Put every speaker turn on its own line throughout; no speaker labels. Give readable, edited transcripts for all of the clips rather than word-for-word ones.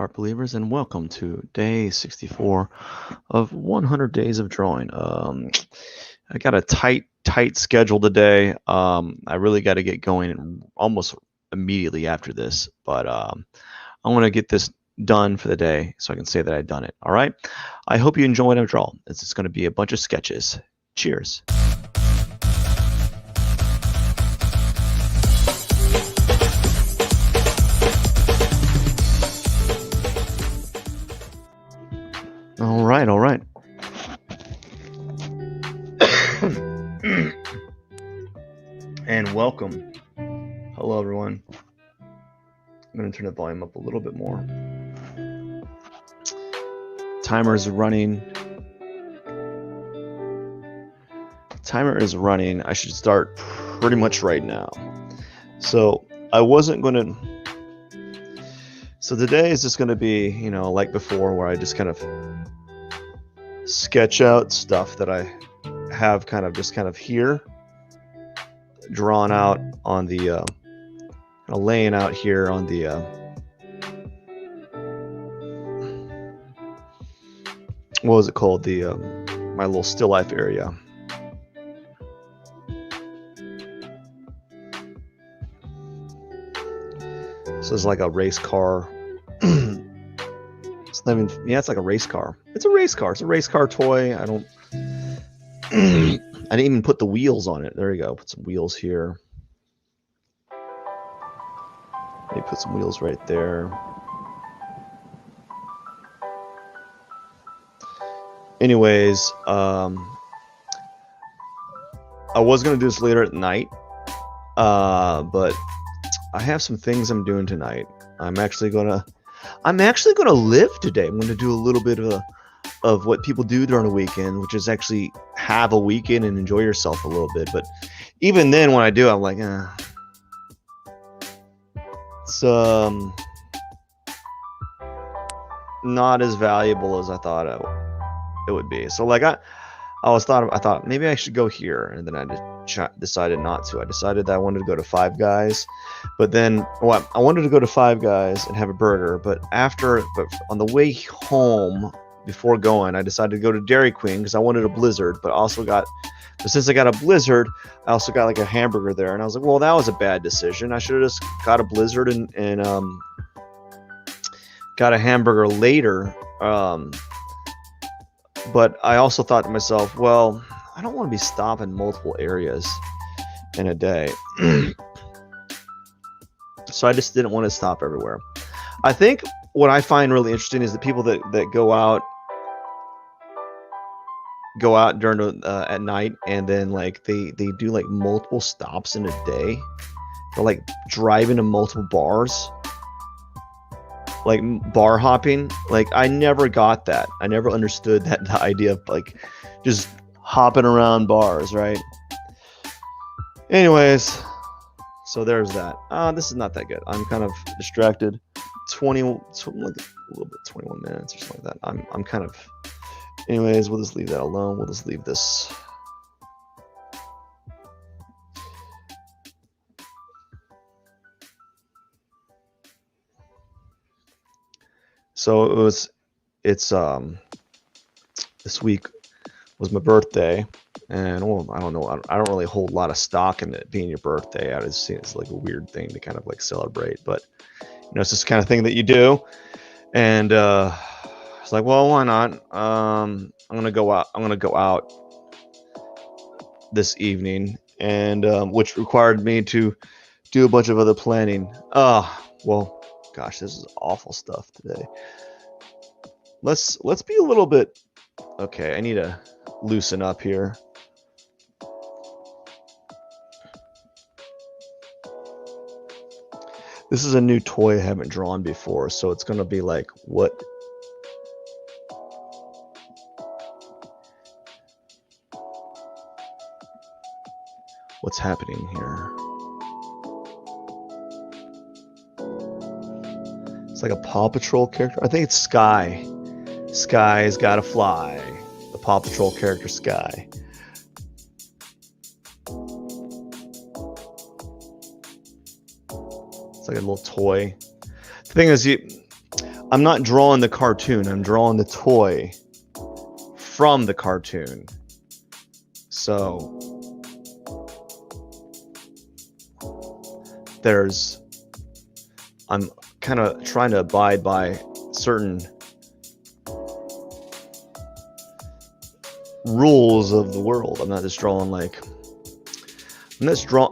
art believers, and welcome to day 64 of 100 days of drawing. I got a tight schedule today. I really got to get going almost immediately after this, but I want to get this done for the day so I can say that I've done it. All right. I hope you enjoy what I draw. It's just going to be a bunch of sketches. Cheers. All right. And welcome. Hello, everyone. I'm going to turn the volume up a little bit more. Timer is running. I should start pretty much right now. So I wasn't going to. So today is just going to be, like before, where I just kind of sketch out stuff that I have kind of here, drawn out on the, laying out here on the, what was it called? The, my little still life area. So it's like a race car. It's not even, it's like a race car. It's a race car. It's a race car toy. I didn't even put the wheels on it. There you go. Put some wheels here. Maybe put some wheels right there. Anyways, I was gonna do this later at night, but I have some things I'm doing tonight. I'm actually gonna live today. I'm gonna do a little bit of what people do during the weekend, which is actually have a weekend and enjoy yourself a little bit. But even then, when I do, I'm like, it's not as valuable as I thought it would be. So like I thought maybe I should go here, and then I just decided not to. I decided that I wanted to go to Five Guys, but then I wanted to go to Five Guys and have a burger. But on the way home, before going, I decided to go to Dairy Queen because I wanted a Blizzard. But since I got a Blizzard, I also got like a hamburger there, and I was like, well, that was a bad decision. I should have just got a Blizzard and got a hamburger later. But I also thought to myself, well, I don't want to be stopping multiple areas in a day. So I just didn't want to stop everywhere. I think what I find really interesting is the people that go out during at night, and then like they do like multiple stops in a day. They're like driving to multiple bars, like bar hopping. Like I never got that. I never understood the idea of like just hopping around bars, right? Anyways, so there's that. This is not that good. I'm kind of distracted. 21 minutes or something like that. I'm kind of. Anyways, we'll just leave that alone. We'll just leave this. So it's this week was my birthday, and I don't know, I don't really hold a lot of stock in it being your birthday. I just see it's like a weird thing to kind of like celebrate, but it's just the kind of thing that you do. And it's like, well, why not? I'm gonna go out this evening, and which required me to do a bunch of other planning. Well, gosh, this is awful stuff today. Let's be a little bit. Okay, I need to loosen up here. This is a new toy I haven't drawn before, so it's gonna be like, what's happening here? It's like a Paw Patrol character. I think it's Sky. Sky's gotta fly. The Paw Patrol character Sky. It's like a little toy. The thing is, I'm not drawing the cartoon. I'm drawing the toy from the cartoon. So I'm kind of trying to abide by certain rules of the world. I'm not just drawing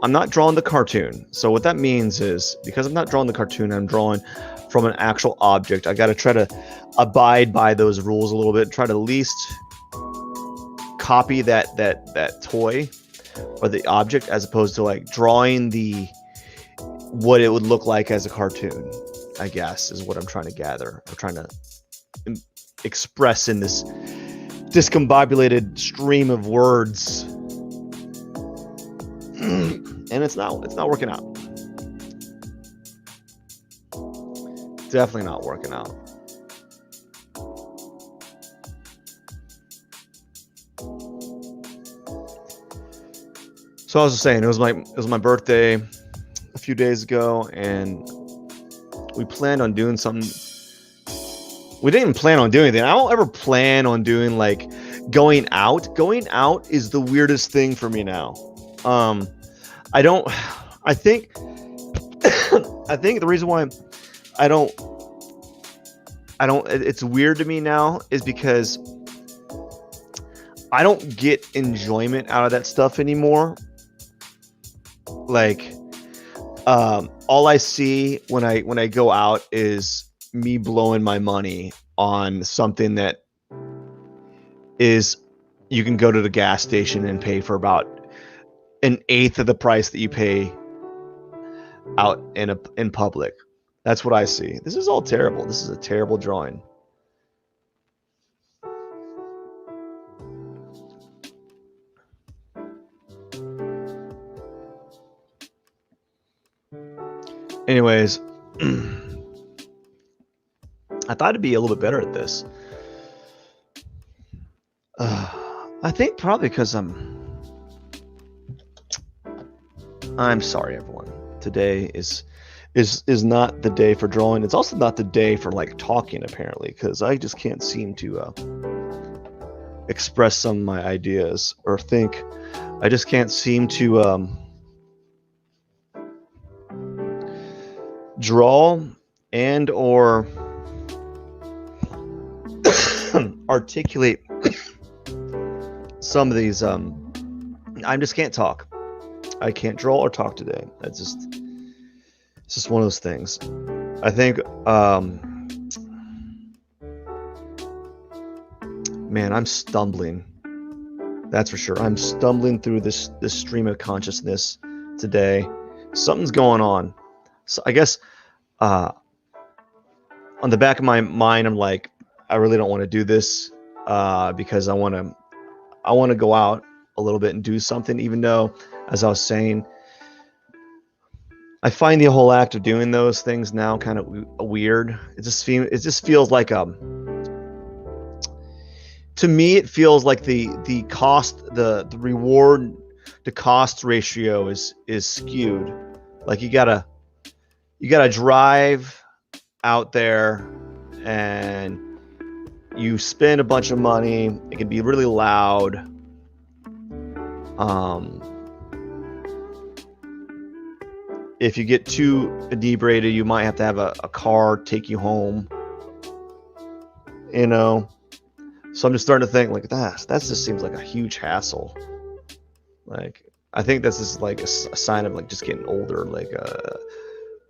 I'm not drawing the cartoon. So what that means is, because I'm not drawing the cartoon, I'm drawing from an actual object. I got to try to abide by those rules a little bit, try to at least copy that toy or the object, as opposed to like drawing what it would look like as a cartoon, I guess, is what I'm trying to gather. I'm trying to express in this discombobulated stream of words. And it's not working out. Definitely not working out. So I was just saying, it was my birthday a few days ago, and we planned on doing something. We didn't plan on doing anything. I don't ever plan on doing like going out. Going out is the weirdest thing for me now. I think the reason why it's weird to me now is because I don't get enjoyment out of that stuff anymore. Like, all I see when I go out is me blowing my money on something that is, you can go to the gas station and pay for about an eighth of the price that you pay out in public. That's what I see. This is all terrible. This is a terrible drawing. Anyways, I thought it'd be a little bit better at this. I think probably because I'm sorry, everyone. Today is not the day for drawing. It's also not the day for like talking, apparently, because I just can't seem to express some of my ideas or think. I just can't seem to draw and or articulate some of these. I just can't talk. I can't draw or talk today. It's just one of those things. I think, man, I'm stumbling. That's for sure. I'm stumbling through this stream of consciousness today. Something's going on. So I guess, on the back of my mind, I'm like, I really don't want to do this, because I want to go out a little bit and do something, even though, as I was saying, I find the whole act of doing those things now kind of weird. It just feels like to me it feels like the cost, the reward to cost ratio is skewed. Like you gotta drive out there and you spend a bunch of money. It can be really loud. If you get too inebriated, you might have to have a car take you home. You know, so I'm just starting to think like that just seems like a huge hassle. Like, I think this is like a sign of like just getting older, like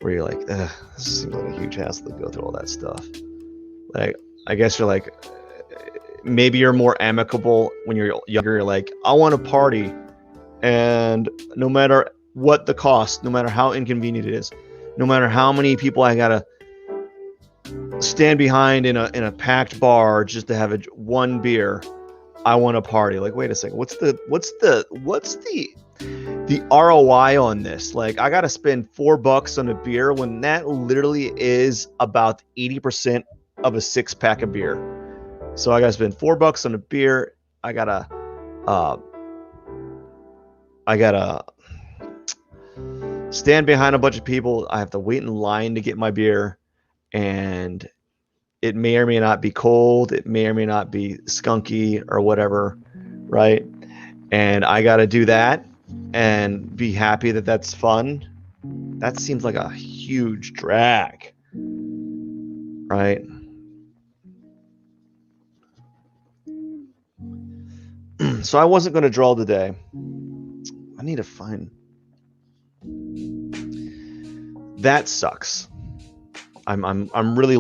where you're like, this seems like a huge hassle to go through all that stuff. Like, I guess you're like, maybe you're more amicable when you're younger. You're like, I want to party, and no matter what the cost, no matter how inconvenient it is, no matter how many people I gotta stand behind in a packed bar just to have one beer, I want to party. Like, wait a second, what's the ROI on this? Like, I gotta spend $4 on a beer when that literally is about 80% of a 6-pack of beer. So I gotta spend $4 on a beer. I gotta stand behind a bunch of people. I have to wait in line to get my beer, and It may or may not be cold. It may or may not be skunky or whatever, right? And I got to do that and be happy that that's fun. That seems like a huge drag, right? So I wasn't going to draw today. I need to find. That sucks. I'm really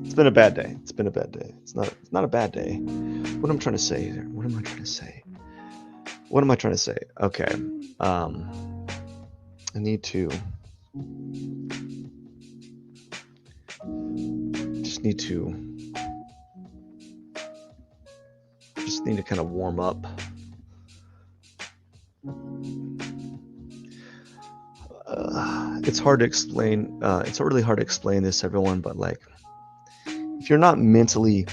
it's been a bad day. It's been a bad day. It's not a bad day. What am I trying to say here? What am I trying to say? Okay. I need to just need to kind of warm up. It's hard to explain. It's really hard to explain this, everyone, but like, if you're not mentally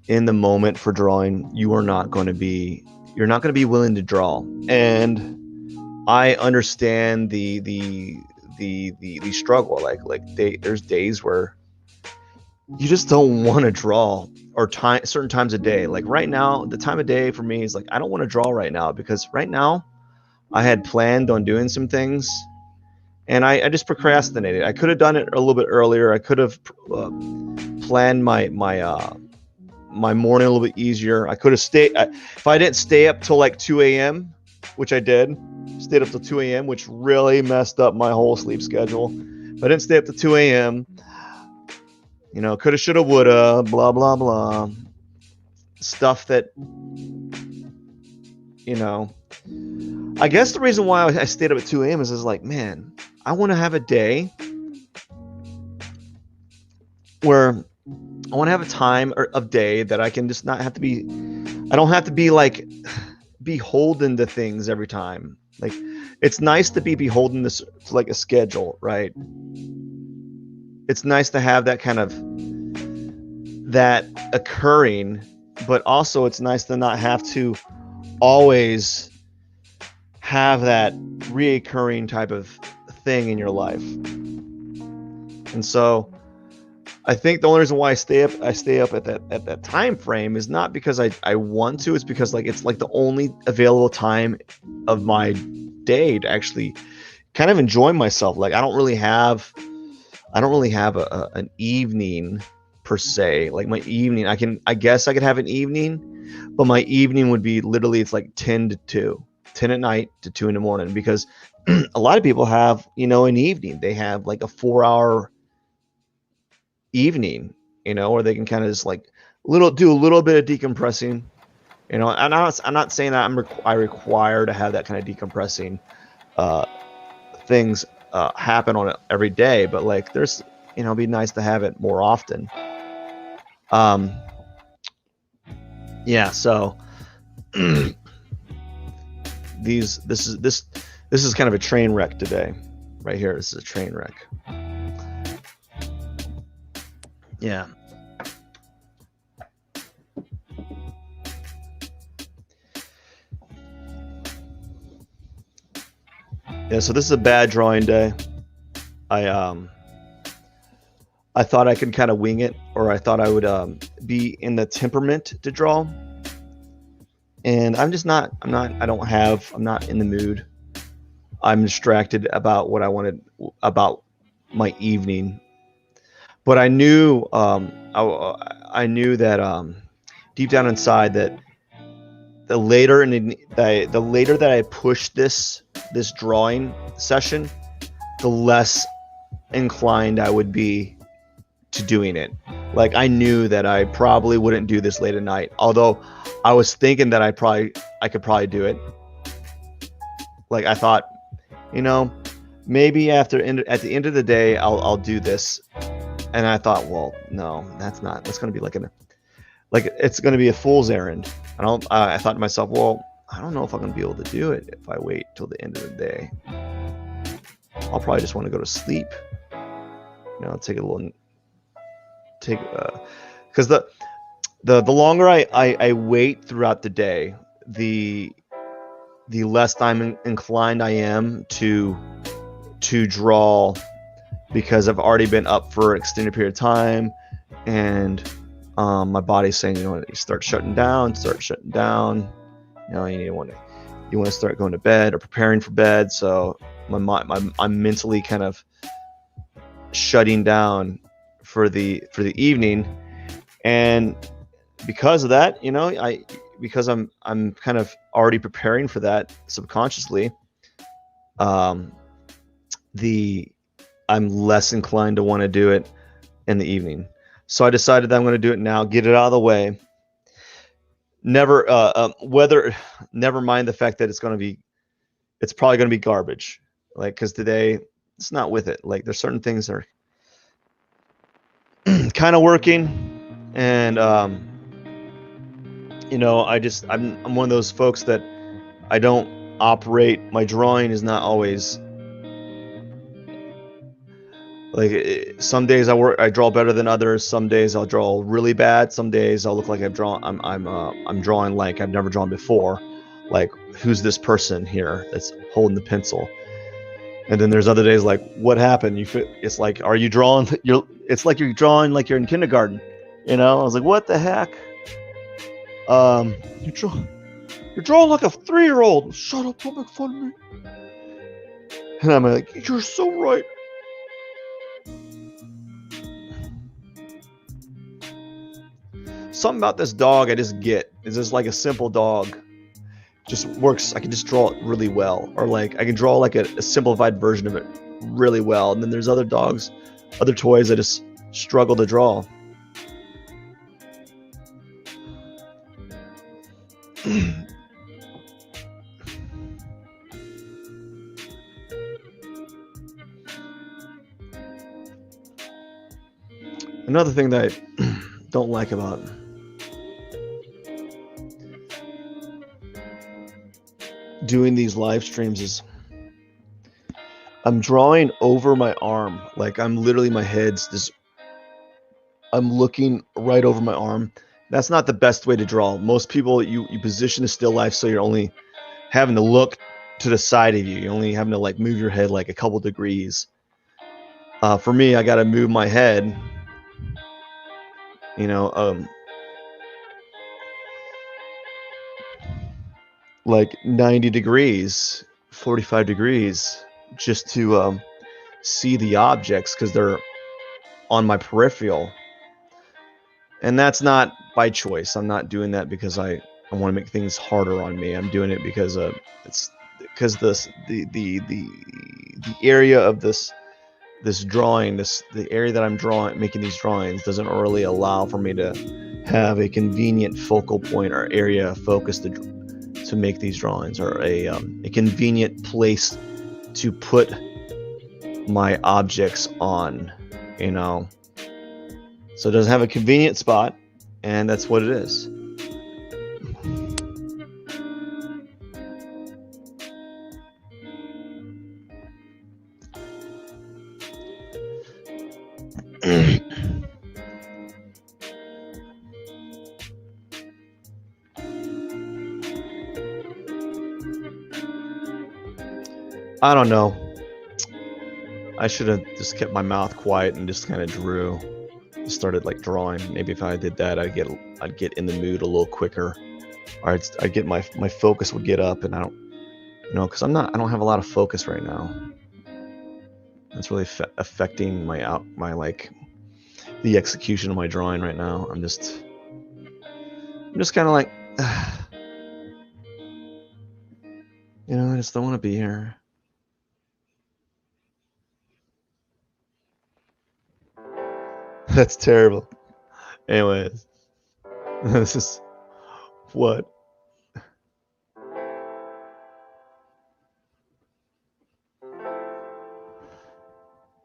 in the moment for drawing, you're not going to be willing to draw. And I understand the struggle. There's days where you just don't want to draw, or certain times of day. Like right now, the time of day for me is like, I don't want to draw right now, because right now I had planned on doing some things and I just procrastinated. I could have done it a little bit earlier. I could have planned my morning a little bit easier. I could have stayed, if I didn't stay up till like 2 a.m., which I did, stayed up till 2 a.m., which really messed up my whole sleep schedule. If I didn't stay up till 2 a.m., coulda, shoulda, woulda, blah, blah, blah. Stuff that, I guess the reason why I stayed up at 2 a.m. is like, man, I want to have a day where I want to have a time of day that I can just not have to be, I don't have to be like beholden to things every time. Like, it's nice to be beholden to like a schedule, right? It's nice to have that kind of, that occurring, but also it's nice to not have to always have that reoccurring type of thing in your life. And so I think the only reason why I stay up at that time frame is not because I want to. It's because like it's like the only available time of my day to actually kind of enjoy myself. Like I don't really have an evening per se. Like my evening, I guess I could have an evening, but my evening would be literally, it's like 10 to 2, 10 at night to 2 in the morning, because a lot of people have, an evening. They have like a 4-hour evening, where they can kind of just like do a little bit of decompressing, and I'm not saying that I require to have that kind of decompressing things happen on it every day, but like there's, it'd be nice to have it more often. Yeah, so this is kind of a train wreck today, right here. This is a train wreck. Yeah. Yeah, so this is a bad drawing day. I thought I could kind of wing it, or I thought I would be in the temperament to draw. And I'm just not, I'm not in the mood. I'm distracted about what I wanted, about my evening. But I knew, I knew that deep down inside that the later that I pushed this drawing session, the less inclined I would be to doing it. Like I knew that I probably wouldn't do this late at night, although I was thinking that I could probably do it. Like I thought, maybe at the end of the day I'll do this. And I thought, well, no, that's going to be it's going to be a fool's errand. I thought to myself, well, I don't know if I'm going to be able to do it if I wait till the end of the day. I'll probably just want to go to sleep. Because the longer I wait throughout the day, the less I'm inclined I am to draw because I've already been up for an extended period of time, and my body's saying, you start shutting down. You want to start going to bed or preparing for bed. So I'm mentally kind of shutting down for the evening, and because of that, because I'm kind of already preparing for that subconsciously, I'm less inclined to want to do it in the evening. So I decided that I'm going to do it now, get it out of the way. Never mind the fact that it's probably going to be garbage. Like, because today it's not with it. Like, there's certain things that are kind of working, and I'm one of those folks that I don't operate. My drawing is not always like, some days I draw better than others. Some days I'll draw really bad. Some days I'll look like I'm drawing like I've never drawn before. Like, who's this person here that's holding the pencil? And then there's other days like, what happened? It's like, are you drawing? It's like you're drawing like you're in kindergarten. I was like, what the heck? You're drawing like a 3-year-old. Shut up! Don't make fun of me. And I'm like, you're so right. Something about this dog I just get. It's just like a simple dog. Just works. I can just draw it really well, or like I can draw like a simplified version of it really well. And then there's other dogs, other toys I just struggle to draw. Another thing that I don't like about doing these live streams is I'm drawing over my arm. Like, I'm literally, my head's just, I'm looking right over my arm. That's not the best way to draw. Most people, you position a still life so you're only having to look to the side of you. You're only having to like move your head like a couple degrees. For me, I got to move my head, like 90 degrees, 45 degrees, just to see the objects, because they're on my peripheral. And that's not by choice. I'm not doing that because I want to make things harder on me. I'm doing it because it's because the area of this drawing, the area that I'm making these drawings doesn't really allow for me to have a convenient focal point or area of focus to make these drawings, or a convenient place to put my objects on, So it doesn't have a convenient spot, and that's what it is. I don't know. I should have just kept my mouth quiet and just kind of drew. Started like drawing. Maybe if I did that, I'd get in the mood a little quicker, or I'd get my focus would get up, and I don't, because I don't have a lot of focus right now. It's really affecting my like the execution of my drawing right now. I'm just kind of like, I just don't want to be here. That's terrible. Anyways, this is what.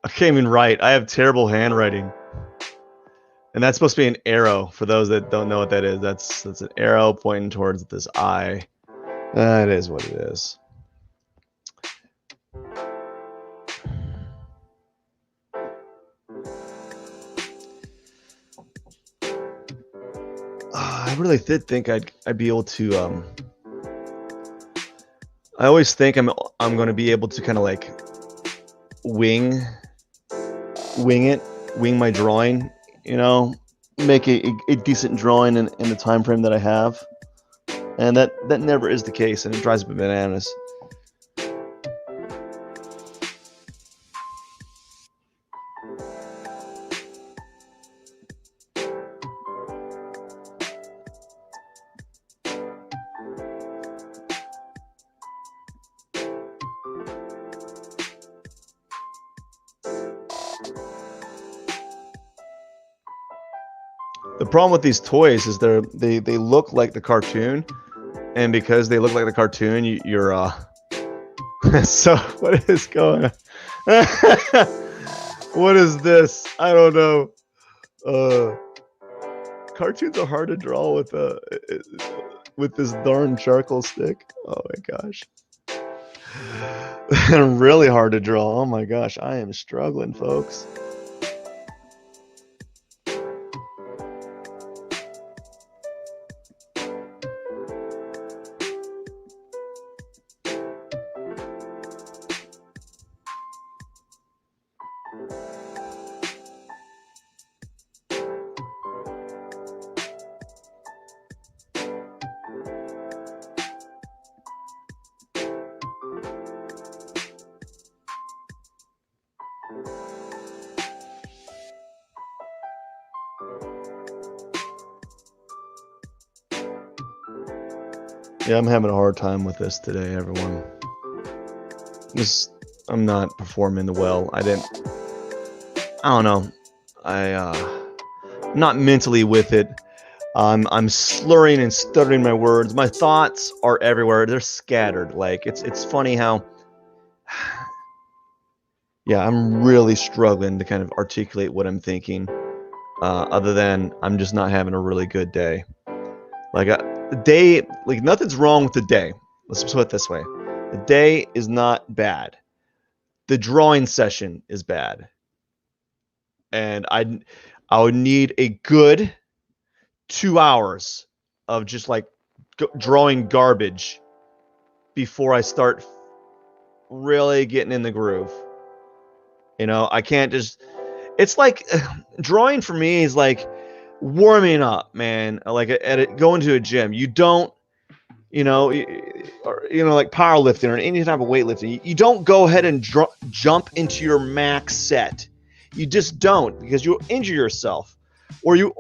I can't even write. I have terrible handwriting. And that's supposed to be an arrow. For those that don't know what that is, that's an arrow pointing towards this eye. That is what it is. I really did think I'd be able to. I always think I'm going to be able to kind of like wing wing my drawing, you know, make a decent drawing in the time frame that I have. And that never is the case, and it drives me bananas. The problem with these toys is they look like the cartoon, and because they look like the cartoon, you're so what is going on? What is this? I don't know. Cartoons are hard to draw with this darn charcoal stick. Oh my gosh. They're really hard to draw. Oh my gosh, I am struggling, folks. Yeah, I'm having a hard time with this today, everyone. I'm not performing well. I don't know. I'm not mentally with it. I'm slurring and stuttering my words. My thoughts are everywhere. They're scattered. Like it's funny how yeah, I'm really struggling to kind of articulate what I'm thinking. Other than I'm just not having a really good day. Like the day, like nothing's wrong with the day. Let's put it this way: the day is not bad. The drawing session is bad, and I would need a good 2 hours of just like drawing garbage before I start really getting in the groove. You know, I can't just. It's like drawing for me is like warming up, man. Like going to a gym. You don't, you know, like powerlifting or any type of weightlifting. You don't go ahead and jump into your max set. You just don't, because you'll injure yourself, or you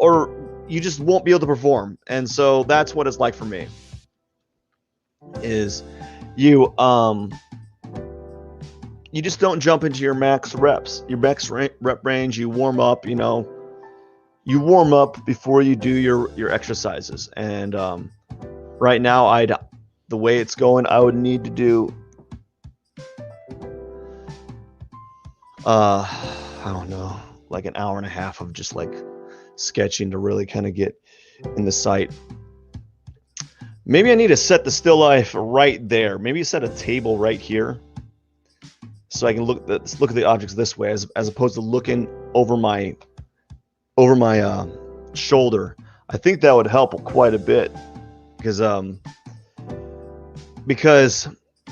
just won't be able to perform. And so that's what it's like for me. Is you just don't jump into your max reps, your max rep range. You warm up, you warm up before you do your exercises. And right now, the way it's going, I would need to do I don't know, like an hour and a half of just like sketching to really kind of get in the sight. Maybe I need to set the still life right there. Maybe set a table right here, so I can look at the objects this way, as opposed to looking over my shoulder. I think that would help quite a bit, because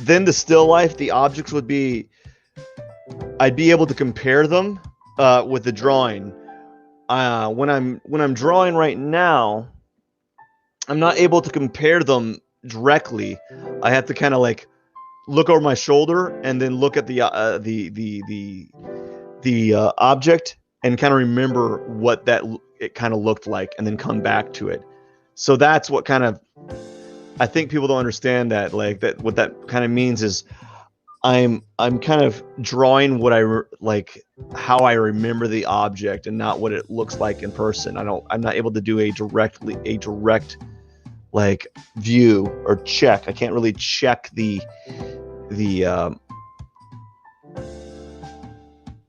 then the still life, the objects would be, I'd be able to compare them with the drawing. When I'm drawing right now, I'm not able to compare them directly. I have to kind of like look over my shoulder and then look at the object and kind of remember what it kind of looked like, and then come back to it. So that's what kind of, I think people don't understand that, like that, what that kind of means is I'm kind of drawing what like how I remember the object, and not what it looks like in person. I'm not able to do a direct like view or check. I can't really check the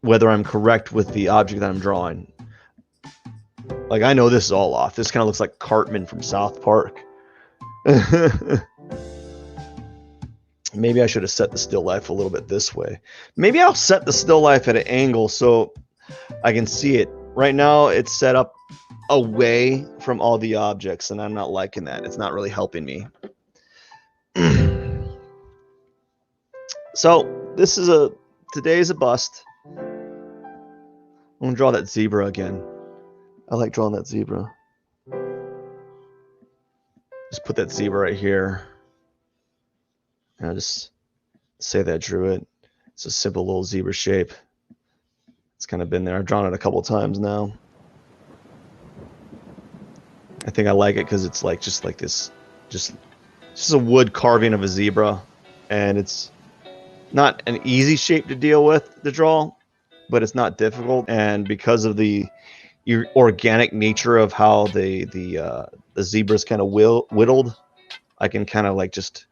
whether I'm correct with the object that I'm drawing. Like, I know this is all off. This kind of looks like Cartman from South Park. Maybe I should have set the still life a little bit this way. Maybe I'll set the still life at an angle so I can see it. Right now, it's set up away from all the objects, and I'm not liking that. It's not really helping me. So today's a bust. I'm gonna draw that zebra again. I like drawing that zebra. Just put that zebra right here. And I'll just say that I drew it. It's a simple little zebra shape. It's kind of been there. I've drawn it a couple times now. I think I like it because it's like just like this, just a wood carving of a zebra, and it's not an easy shape to deal with to draw, but it's not difficult. And because of the organic nature of how the zebra's kind of whittled, I can kind of like just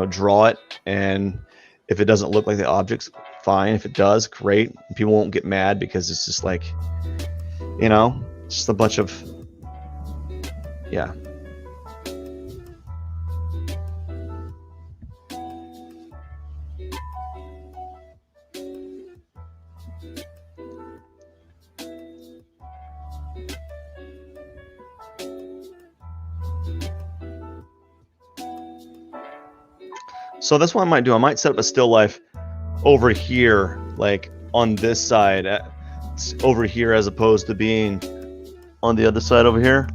draw it, and if it doesn't look like the object's fine. If it does, great. People won't get mad because it's just like just a bunch of yeah. So that's what I might do. I might set up a still life over here, like on this side, over here, as opposed to being on the other side over here.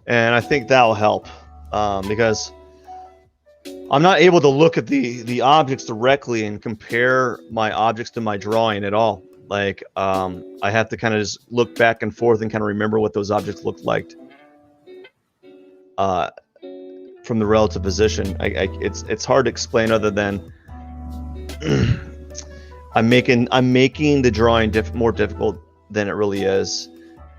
And I think that'll help because I'm not able to look at the objects directly and compare my objects to my drawing at all. Like I have to kind of just look back and forth and kind of remember what those objects looked like from the relative position. It's hard to explain other than I'm making the drawing more difficult than it really is,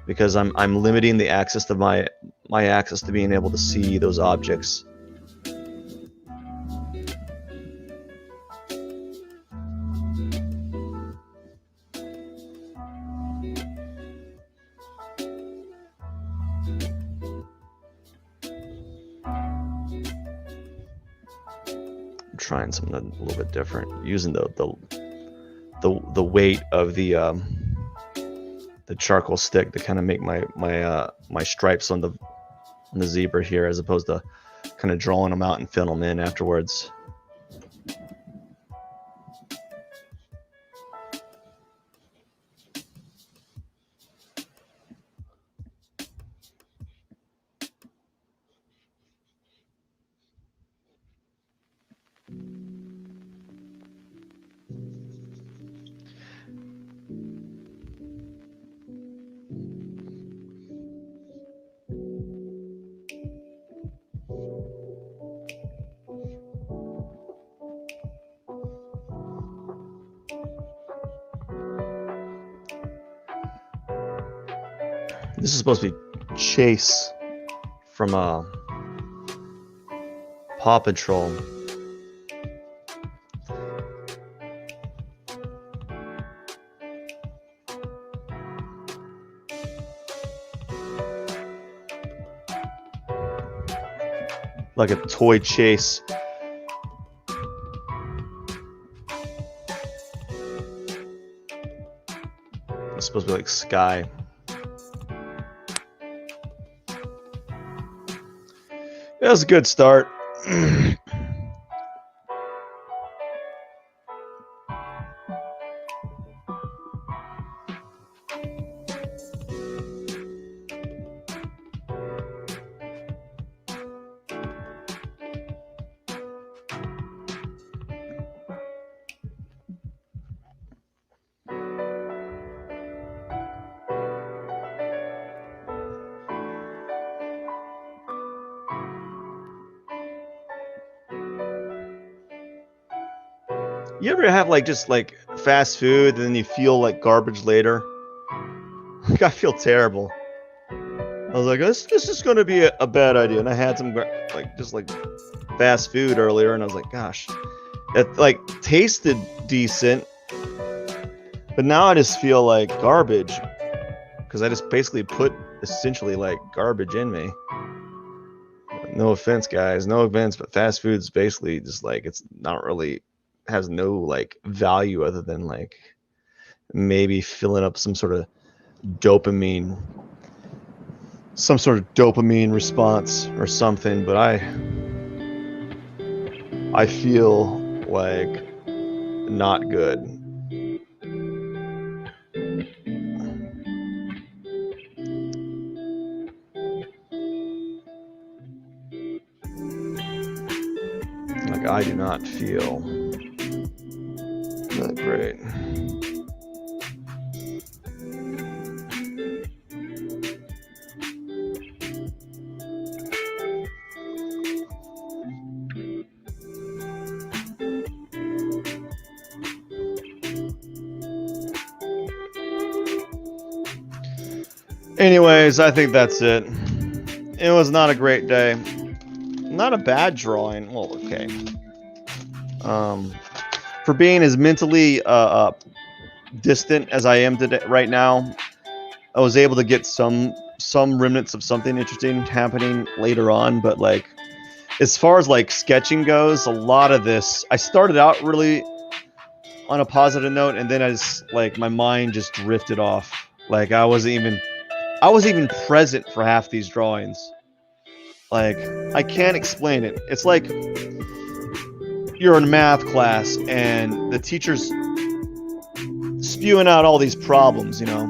because I'm limiting the access to my access to being able to see those objects. I'm trying something a little bit different, using the weight of the charcoal stick to kind of make my stripes on the zebra here, as opposed to kind of drawing them out and filling them in afterwards. This is supposed to be Chase from Paw Patrol. Like a toy Chase. It's supposed to be like Sky. That was a good start. You ever have like just like fast food and then you feel like garbage later? Like, I feel terrible. I was like, this is going to be a bad idea. And I had some like fast food earlier, and I was like, gosh, it like tasted decent, but now I just feel like garbage because I just basically put essentially like garbage in me. No offense, guys, no offense, but fast food's basically just like, it's not really, has no like value other than like maybe filling up some sort of dopamine response or something, but I feel like not good. like I do not feel that great. Anyways, I think that's it. It was not a great day. Not a bad drawing. Well, okay. For being as mentally distant as I am today, right now, I was able to get some remnants of something interesting happening later on. But like, as far as like sketching goes, a lot of this, I started out really on a positive note, and then like my mind just drifted off. Like I wasn't even present for half these drawings. Like, I can't explain it. It's like you're in math class and the teacher's spewing out all these problems, you know?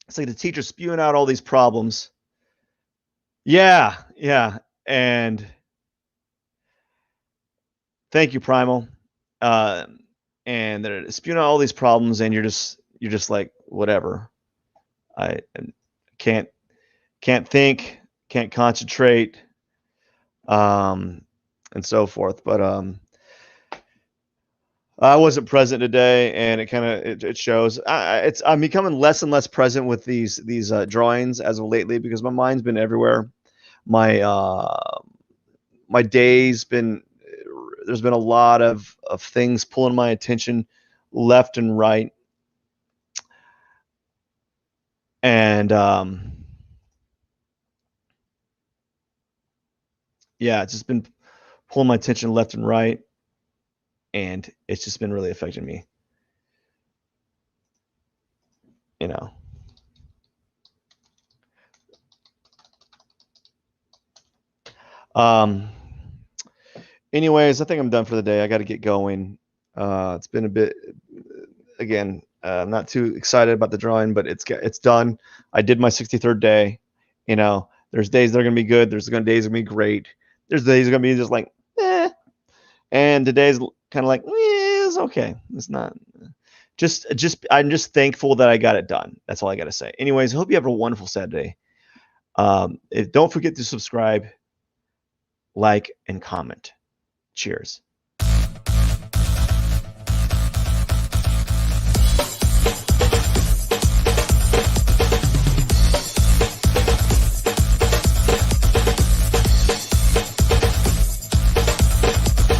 It's like the teacher's spewing out all these problems. Yeah, yeah. And thank you, Primal. Uh, and they're spewing out all these problems, and you're just like, whatever. I can't think, can't concentrate, and so forth. But I wasn't present today, and it kind of it shows. I'm becoming less and less present with these drawings as of lately because my mind's been everywhere. My day's been, there's been a lot of things pulling my attention left and right, and yeah, it's just been pulling my attention left and right, and it's just been really affecting me, you know. Anyways, I think I'm done for the day. I got to get going. It's been a bit, again, I'm not too excited about the drawing, but it's done. I did my 63rd day. You know, there's days that are going to be good. There's days that are going to be great. There's days that are going to be just like, eh. And today's kind of like, it's okay. It's not. I'm just thankful that I got it done. That's all I got to say. Anyways, I hope you have a wonderful Saturday. Don't forget to subscribe, like, and comment. Cheers.